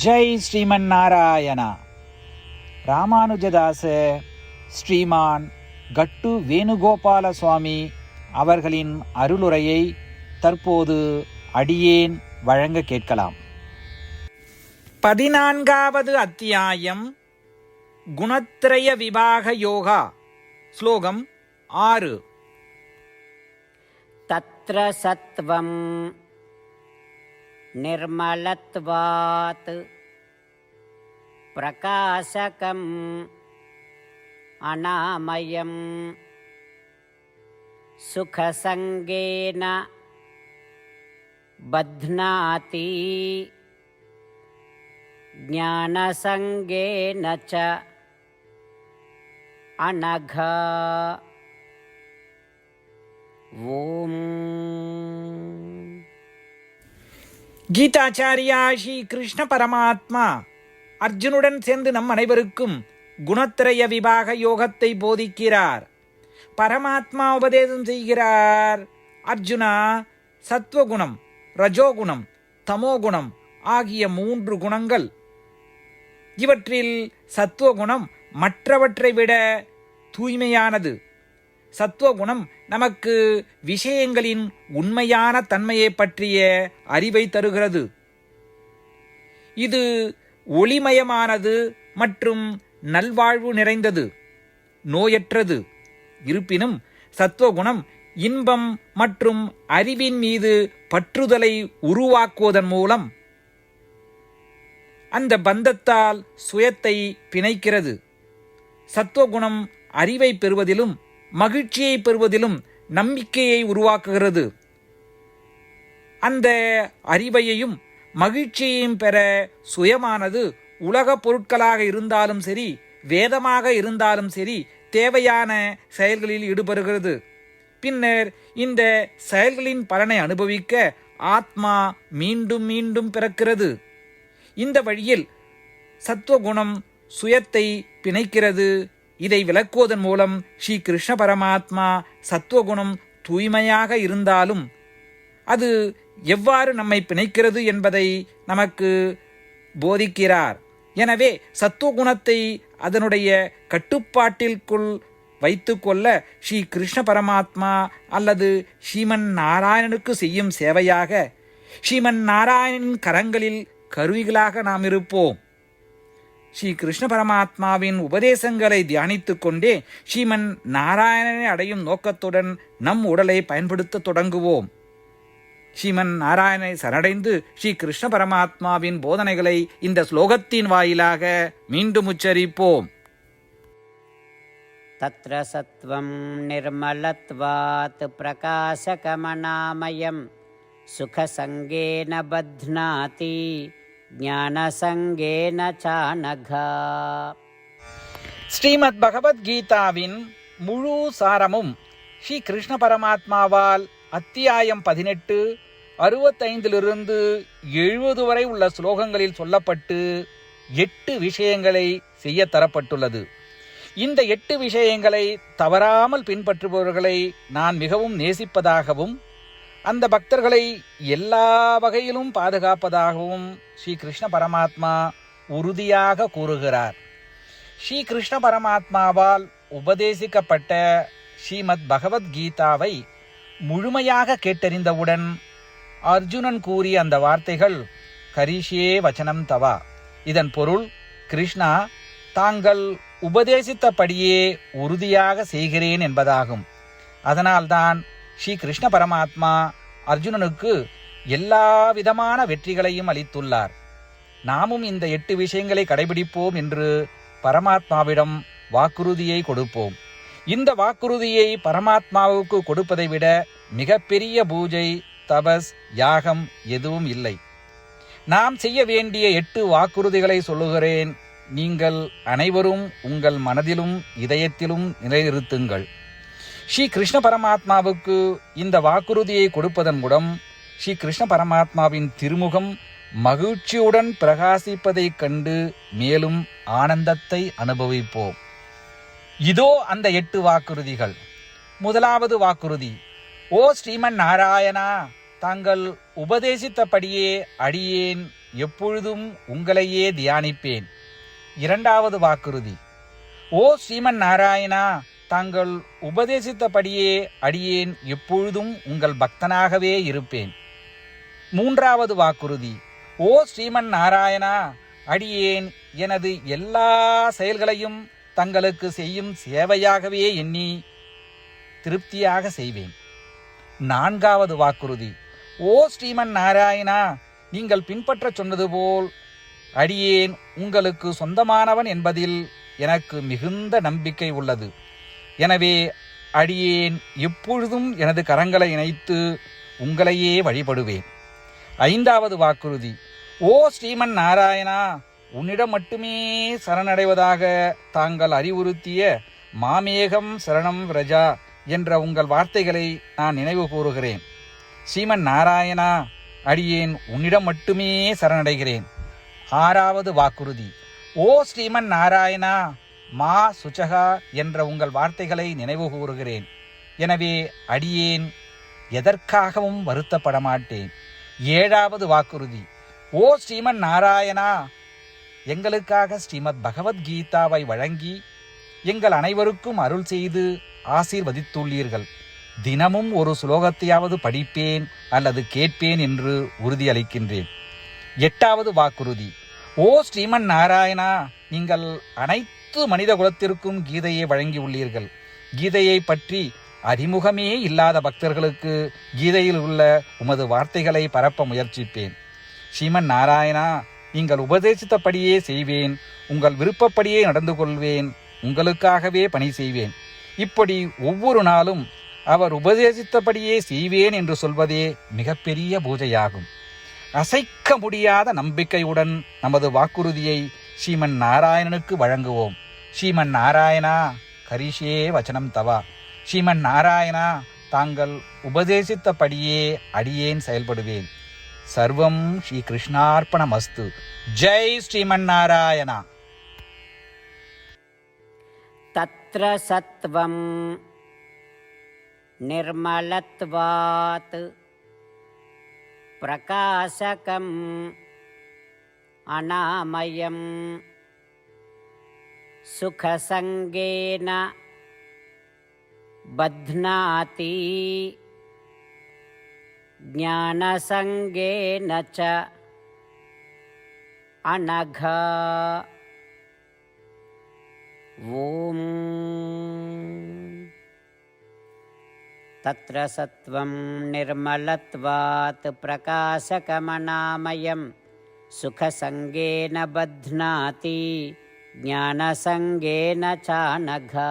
ஜெய் ஸ்ரீமன் நாராயணா. ராமானுஜதாச ஸ்ரீமான் கட்டு வேணுகோபால சுவாமி அவர்களின் அருளுரையை தற்போது அடியேன் வழங்க கேட்கலாம். 14வது அத்தியாயம் குணத்ரய விபாக யோகா. ஸ்லோகம் 6. தத்ர சத்வம் நிர்மலத்வாத் பிரகாசகம் அநாமயம் சுகசங்கேன பத்னாதி ஞானசங்கேன ச அனகா. ஓம். கீதாச்சாரியா ஸ்ரீ கிருஷ்ண பரமாத்மா அர்ஜுனுடன் சேர்ந்து நம் அனைவருக்கும் குணத்திரய விபாக யோகத்தை போதிக்கிறார். பரமாத்மா உபதேசம் செய்கிறார். அர்ஜுனா, சத்வகுணம், ரஜோகுணம், தமோகுணம் ஆகிய 3 குணங்கள். இவற்றில் சத்வகுணம் மற்றவற்றை விட தூய்மையானது. சத்வகுணம் நமக்கு விஷயங்களின் உண்மையான தன்மையை பற்றிய அறிவை தருகிறது. இது ஒளிமயமானது மற்றும் நல்வாழ்வு நிறைந்தது, நோயற்றது. இருப்பினும் சத்வகுணம் இன்பம் மற்றும் அறிவின் மீது பற்றுதலை உருவாக்குவதன் மூலம் அந்த பந்தத்தால் சுயத்தை பிணைக்கிறது. சத்வகுணம் அறிவை பெறுவதிலும் மகிழ்ச்சியை பெறுவதிலும் நம்பிக்கையை உருவாக்குகிறது. அந்த அறிவையையும் மகிழ்ச்சியையும் பெற சுயமானது உலக பொருட்களாக இருந்தாலும் சரி, வேதமாக இருந்தாலும் சரி, தேவையான செயல்களில் ஈடுபடுகிறது. பின்னர் இந்த செயல்களின் பலனை அனுபவிக்க ஆத்மா மீண்டும் மீண்டும் பிறக்கிறது. இந்த வழியில் சத்வகுணம் சுயத்தை பிணைக்கிறது. இதை விளக்குவதன் மூலம் ஸ்ரீ கிருஷ்ண பரமாத்மா சத்வகுணம் தூய்மையாக இருந்தாலும் அது எவ்வாறு நம்மை பிணைக்கிறது என்பதை நமக்கு போதிக்கிறார். எனவே சத்துவகுணத்தை அதனுடைய கட்டுப்பாட்டிற்குள் வைத்துக்கொள்ள ஸ்ரீ கிருஷ்ண பரமாத்மா அல்லது ஸ்ரீமன் நாராயணனுக்கு செய்யும் சேவையாக ஸ்ரீமன் நாராயணனின் கரங்களில் கருவிகளாக நாம் இருப்போம். ஸ்ரீ கிருஷ்ண பரமாத்மாவின் உபதேசங்களை தியானித்துக் கொண்டே ஸ்ரீமன் நாராயணனை அடையும் நோக்கத்துடன் நம் உடலை பயன்படுத்த தொடங்குவோம். ஸ்ரீமன் நாராயணனை சரணடைந்து ஸ்ரீ கிருஷ்ண பரமாத்மாவின் போதனைகளை இந்த ஸ்லோகத்தின் வாயிலாக மீண்டும் உச்சரிப்போம். தத்ர சத்வம் நிர்மலத்வாத் பிரகாசகமநாமயம் சுகசங்கேன பத்னாதி ஞானசங்கேன சானகா. ஸ்ரீமத் பகவத்கீதாவின் முழு சாரமும் ஸ்ரீ கிருஷ்ண பரமாத்மாவால் அத்தியாயம் 18, 65 70 வரை உள்ள ஸ்லோகங்களில் சொல்லப்பட்டு 8 விஷயங்களை செய்ய தரப்பட்டுள்ளது. இந்த 8 விஷயங்களை தவறாமல் பின்பற்றுபவர்களை நான் மிகவும் நேசிப்பதாகவும் அந்த பக்தர்களை எல்லா வகையிலும் பாதுகாப்பதாகவும் ஸ்ரீ கிருஷ்ண பரமாத்மா உறுதியாக கூறுகிறார். ஸ்ரீ கிருஷ்ண பரமாத்மாவால் உபதேசிக்கப்பட்ட ஸ்ரீமத் பகவத்கீதாவை முழுமையாக கேட்டறிந்தவுடன் அர்ஜுனன் கூறிய அந்த வார்த்தைகள் கரிஷ்யே வச்சனம் தவா. இதன் பொருள், கிருஷ்ணா, தாங்கள் உபதேசித்தபடியே உறுதியாக செய்கிறேன் என்பதாகும். அதனால்தான் ஸ்ரீ கிருஷ்ண பரமாத்மா அர்ஜுனனுக்கு எல்லா விதமான வெற்றிகளையும் அளித்துள்ளார். நாமும் இந்த 8 விஷயங்களை கடைபிடிப்போம் என்று பரமாத்மாவிடம் வாக்குறுதியை கொடுப்போம். இந்த வாக்குறுதியை பரமாத்மாவுக்கு கொடுப்பதை விட மிகப்பெரிய பூஜை, தபஸ், யாகம் எதுவும் இல்லை. நாம் செய்ய வேண்டிய 8 வாக்குறுதிகளை சொல்லுகிறேன். நீங்கள் அனைவரும் உங்கள் மனதிலும் இதயத்திலும் நிலைநிறுத்துங்கள். ஸ்ரீ கிருஷ்ண பரமாத்மாவுக்கு இந்த வாக்குறுதியை கொடுப்பதன் மூலம் ஸ்ரீ கிருஷ்ண பரமாத்மாவின் திருமுகம் மகிழ்ச்சியுடன் பிரகாசிப்பதைக் கண்டு மேலும் ஆனந்தத்தை அனுபவிப்போம். இதோ அந்த 8 வாக்குறுதிகள். முதலாவது வாக்குறுதி: ஓ ஸ்ரீமன் நாராயணா, தாங்கள் உபதேசித்தபடியே அடியேன் எப்பொழுதும் உங்களையே தியானிப்பேன். இரண்டாவது வாக்குறுதி: ஓ ஸ்ரீமன் நாராயணா, தாங்கள் உபதேசித்தபடியே அடியேன் எப்பொழுதும் உங்கள் பக்தனாகவே இருப்பேன். மூன்றாவது வாக்குறுதி: ஓ ஸ்ரீமன் நாராயணா, அடியேன் எனது எல்லா செயல்களையும் தங்களுக்கு செய்யும் சேவையாகவே எண்ணி திருப்தியாக செய்வேன். நான்காவது வாக்குறுதி: ஓ ஸ்ரீமன் நாராயணா, நீங்கள் பின்பற்றச் சொன்னது போல் அடியேன் உங்களுக்கு சொந்தமானவன் என்பதில் எனக்கு மிகுந்த நம்பிக்கை உள்ளது. எனவே அடியேன் எப்பொழுதும் எனது கரங்களை இணைத்து உங்களையே வழிபடுவேன். ஐந்தாவது வாக்குறுதி: ஓ ஸ்ரீமன் நாராயணா, உன்னிடம் மட்டுமே சரணடைவதாக தாங்கள் அறிவுறுத்திய மாமேகம் சரணம் விரஜா என்ற உங்கள் வார்த்தைகளை நான் நினைவு கூறுகிறேன். ஸ்ரீமன் நாராயணா, அடியேன் உன்னிடம் மட்டுமே சரணடைகிறேன். ஆறாவது வாக்குறுதி: ஓ ஸ்ரீமன் நாராயணா, மா சுச்சகா என்ற உங்கள் வார்த்தைகளை நினைவு கூறுகிறேன். எனவே அடியேன் எதற்காகவும் வருத்தப்பட மாட்டேன். ஏழாவது வாக்குறுதி: ஓ ஸ்ரீமன் நாராயணா, எங்களுக்காக ஸ்ரீமத் பகவத்கீதாவை வழங்கி எங்கள் அனைவருக்கும் அருள் செய்து ஆசீர்வதித்துள்ளீர்கள். தினமும் ஒரு ஸ்லோகத்தையாவது படிப்பேன் அல்லது கேட்பேன் என்று உறுதியளிக்கின்றேன். எட்டாவது வாக்குறுதி: ஓ ஸ்ரீமன் நாராயணா, நீங்கள் அனைத்து மனித குலத்திற்கும் கீதையை வழங்கியுள்ளீர்கள். கீதையை பற்றி அறிமுகமே இல்லாத பக்தர்களுக்கு கீதையில் உள்ள உமது வார்த்தைகளை பரப்ப முயற்சிப்பேன். ஸ்ரீமன் நாராயணா, நீங்கள் உபதேசித்தபடியே செய்வேன். உங்கள் விருப்பப்படியே நடந்து கொள்வேன். உங்களுக்காகவே பணி செய்வேன். இப்படி ஒவ்வொரு நாளும் அவர் உபதேசித்தபடியே செய்வேன் என்று சொல்வதே மிகப்பெரிய பூஜையாகும். அசைக்க முடியாத நம்பிக்கையுடன் நமது வாக்குறுதியை ஸ்ரீமன் நாராயணனுக்கு வழங்குவோம். ஸ்ரீமன் நாராயணா, கரிஷே வச்சனம் தவா. ஸ்ரீமன் நாராயணா, தாங்கள் உபதேசித்தபடியே அடியேன் செயல்படுவேன். சர்வம் ஸ்ரீ கிருஷ்ணார்ப்பணமஸ்து. ஜெய் ஸ்ரீமன் நாராயணா. தத்ர சத்வம் நிர்மலத்வாத் பிரகாசகம் அநாமயம் சுகசங்கேன பத்னாதி ஞானசங்கேன ச அனகா. ஓம் தத்ர சத்வம் நிர்மலத்வாத் பிரகாசகமநாமயம் சுகசங்கேன பத்னாதி ஞானசங்கேன சானகா.